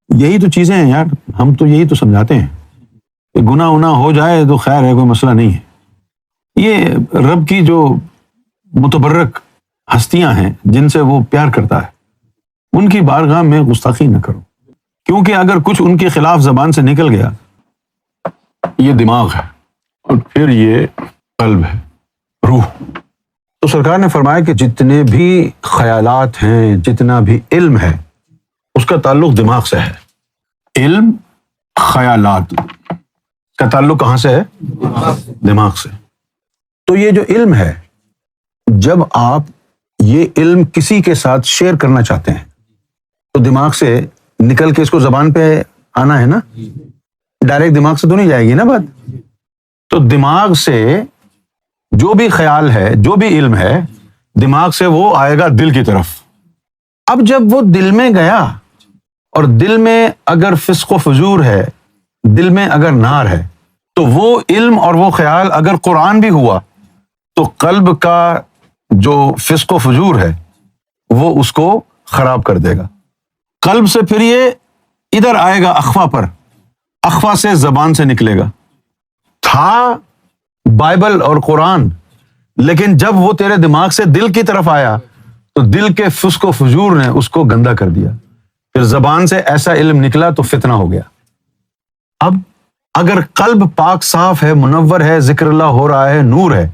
یہی تو چیزیں ہیں یار، ہم تو یہی تو سمجھاتے ہیں کہ گناہ ونا ہو جائے تو خیر ہے، کوئی مسئلہ نہیں ہے۔ یہ رب کی جو متبرک ہستیاں ہیں جن سے وہ پیار کرتا ہے، ان کی بارگاہ میں گستاخی نہ کرو، کیونکہ اگر کچھ ان کے خلاف زبان سے نکل گیا، یہ دماغ ہے اور پھر یہ قلب ہے، روح۔ تو سرکار نے فرمایا کہ جتنے بھی خیالات ہیں، جتنا بھی علم ہے، اس کا تعلق دماغ سے ہے۔ علم، خیالات کا تعلق کہاں سے ہے؟ دماغ سے۔ تو یہ جو علم ہے، جب آپ یہ علم کسی کے ساتھ شیئر کرنا چاہتے ہیں تو دماغ سے نکل کے اس کو زبان پہ آنا ہے نا، ڈائریکٹ دماغ سے تو نہیں جائے گی نا بات۔ تو دماغ سے جو بھی خیال ہے، جو بھی علم ہے، دماغ سے وہ آئے گا دل کی طرف۔ اب جب وہ دل میں گیا، اور دل میں اگر فسق و فجور ہے، دل میں اگر نار ہے، تو وہ علم اور وہ خیال اگر قرآن بھی ہوا تو قلب کا جو فسق و فجور ہے وہ اس کو خراب کر دے گا۔ قلب سے پھر یہ ادھر آئے گا اخفا پر، اخفا سے زبان سے نکلے گا۔ تھا بائبل اور قرآن، لیکن جب وہ تیرے دماغ سے دل کی طرف آیا تو دل کے فسق و فجور نے اس کو گندا کر دیا، پھر زبان سے ایسا علم نکلا تو فتنہ ہو گیا۔ اب اگر قلب پاک صاف ہے، منور ہے، ذکر اللہ ہو رہا ہے، نور ہے،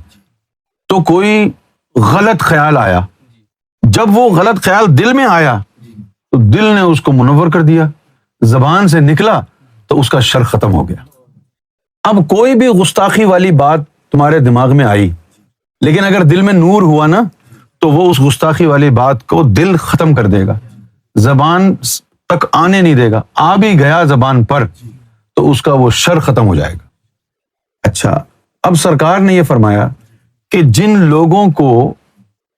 تو کوئی غلط خیال آیا، جب وہ غلط خیال دل میں آیا تو دل نے اس کو منور کر دیا، زبان سے نکلا تو اس کا شر ختم ہو گیا۔ اب کوئی بھی گستاخی والی بات تمہارے دماغ میں آئی، لیکن اگر دل میں نور ہوا نا تو وہ اس گستاخی والی بات کو دل ختم کر دے گا، زبان تک آنے نہیں دے گا۔ آ بھی گیا زبان پر تو اس کا وہ شر ختم ہو جائے گا۔ اچھا، اب سرکار نے یہ فرمایا کہ جن لوگوں کو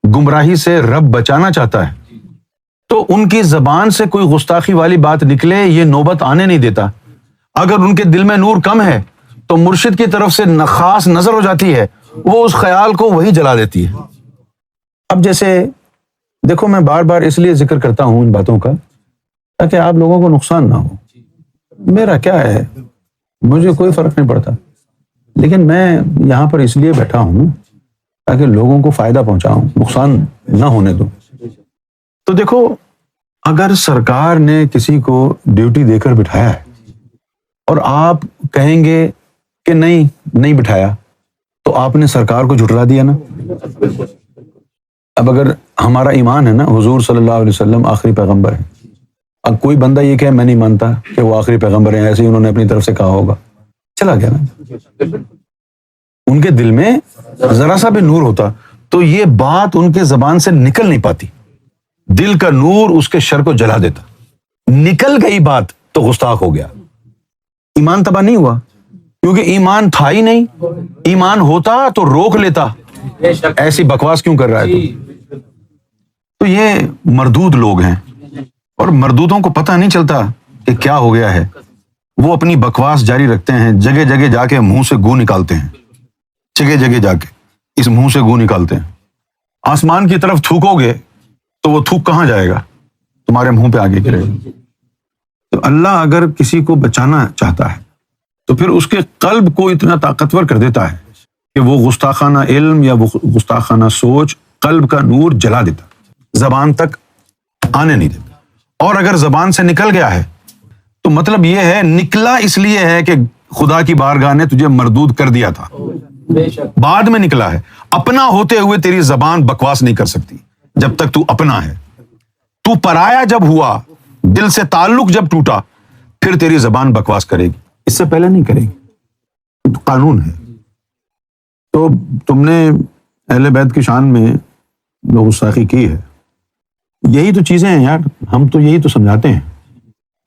گمراہی سے رب بچانا چاہتا ہے تو ان کی زبان سے کوئی گستاخی والی بات نکلے یہ نوبت آنے نہیں دیتا۔ اگر ان کے دل میں نور کم ہے تو مرشد کی طرف سے خاص نظر ہو جاتی ہے، وہ اس خیال کو وہی جلا دیتی ہے۔ اب جیسے دیکھو، میں بار بار اس لیے ذکر کرتا ہوں ان باتوں کا تاکہ آپ لوگوں کو نقصان نہ ہو۔ میرا کیا ہے، مجھے کوئی فرق نہیں پڑتا، لیکن میں یہاں پر اس لیے بیٹھا ہوں تاکہ لوگوں کو فائدہ پہنچاؤں، نقصان نہ ہونے دوں۔ تو دیکھو، اگر سرکار نے کسی کو ڈیوٹی دے کر بٹھایا ہے اور آپ کہیں گے کہ نہیں بٹھایا تو آپ نے سرکار کو جھٹلا دیا نا۔ اب اگر ہمارا ایمان ہے نا حضور صلی اللہ علیہ وسلم آخری پیغمبر ہے، اب کوئی بندہ یہ کہ میں نہیں مانتا کہ وہ آخری پیغمبر ہیں، ایسے ہی انہوں نے اپنی طرف سے کہا ہوگا، چلا گیا نا۔ ان کے دل میں ذرا سا بھی نور ہوتا تو یہ بات ان کے زبان سے نکل نہیں پاتی، دل کا نور اس کے شر کو جلا دیتا۔ نکل گئی بات تو گستاخ ہو گیا، ایمان تباہ نہیں ہوا، کیونکہ ایمان تھا ہی نہیں۔ ایمان ہوتا تو روک لیتا، ایسی بکواس کیوں کر رہا ہے تو یہ مردود لوگ ہیں، اور مردودوں کو پتہ نہیں چلتا کہ کیا ہو گیا ہے، وہ اپنی بکواس جاری رکھتے ہیں، جگہ جگہ جا کے منہ سے گو نکالتے ہیں، جگہ جگہ جا کے اس منہ سے گو نکالتے ہیں۔ آسمان کی طرف تھوکو گے تو وہ تھوک کہاں جائے گا؟ تمہارے منہ پہ آگے گرے گا۔ تو اللہ اگر کسی کو بچانا چاہتا ہے تو پھر اس کے قلب کو اتنا طاقتور کر دیتا ہے کہ وہ گستاخانہ علم یا وہ گستاخانہ سوچ قلب کا نور جلا دیتا، زبان تک آنے نہیں دیتا۔ اور اگر زبان سے نکل گیا ہے تو مطلب یہ ہے نکلا اس لیے ہے کہ خدا کی بارگاہ نے تجھے مردود کر دیا تھا، بعد میں نکلا ہے۔ اپنا ہوتے ہوئے تیری زبان بکواس نہیں کر سکتی جب تک تو اپنا ہے۔ تو پرایا جب ہوا، دل سے تعلق جب ٹوٹا، پھر تیری زبان بکواس کرے گی، اس سے پہلے نہیں کرے گی، قانون ہے۔ تو تم نے اہل بیت کی شان میں جو گستاخی کی ہے، یہی تو چیزیں ہیں یار، ہم تو یہی تو سمجھاتے ہیں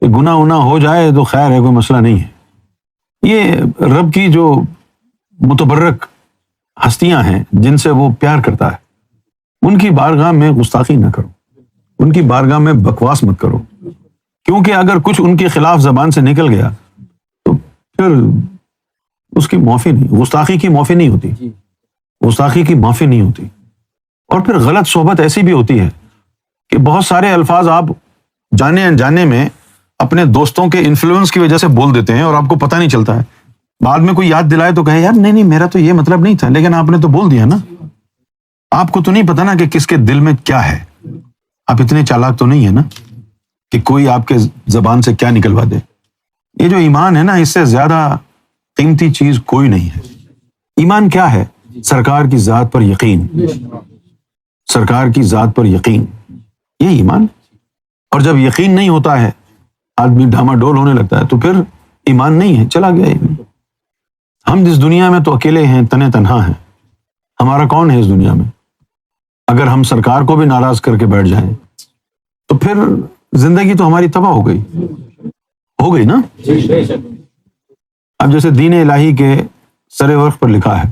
کہ گناہ ونا ہو جائے تو خیر ہے، کوئی مسئلہ نہیں ہے۔ یہ رب کی جو متبرک ہستیاں ہیں جن سے وہ پیار کرتا ہے، ان کی بارگاہ میں گستاخی نہ کرو، ان کی بارگاہ میں بکواس مت کرو، کیونکہ اگر کچھ ان کے خلاف زبان سے نکل گیا تو پھر اس کی معافی نہیں، گستاخی کی معافی نہیں ہوتی، گستاخی کی معافی نہیں ہوتی۔ اور پھر غلط صحبت ایسی بھی ہوتی ہے کہ بہت سارے الفاظ آپ جانے انجانے میں اپنے دوستوں کے انفلوئنس کی وجہ سے بول دیتے ہیں اور آپ کو پتہ نہیں چلتا ہے. بعد میں کوئی یاد دلائے تو کہے یار نہیں میرا تو یہ مطلب نہیں تھا, لیکن آپ نے تو بول دیا نا. آپ کو تو نہیں پتا نا کہ کس کے دل میں کیا ہے. آپ اتنے چالاک تو نہیں ہے نا کہ کوئی آپ کے زبان سے کیا نکلوا دے. یہ جو ایمان ہے نا, اس سے زیادہ قیمتی چیز کوئی نہیں ہے. ایمان کیا ہے؟ سرکار کی ذات پر یقین, سرکار کی ذات پر یقین, یہ ایمان. اور جب یقین نہیں ہوتا ہے, آدمی ڈھاما ڈول ہونے لگتا ہے, تو پھر ایمان نہیں ہے, چلا گیا ایمان. ہم اس دنیا میں تو اکیلے ہیں, تنے تنہا ہیں. ہمارا کون ہے اس دنیا میں؟ اگر ہم سرکار کو بھی ناراض کر کے بیٹھ جائیں تو پھر زندگی تو ہماری تباہ ہو گئی نا. اب جیسے دین الہی کے سر وقت پر لکھا ہے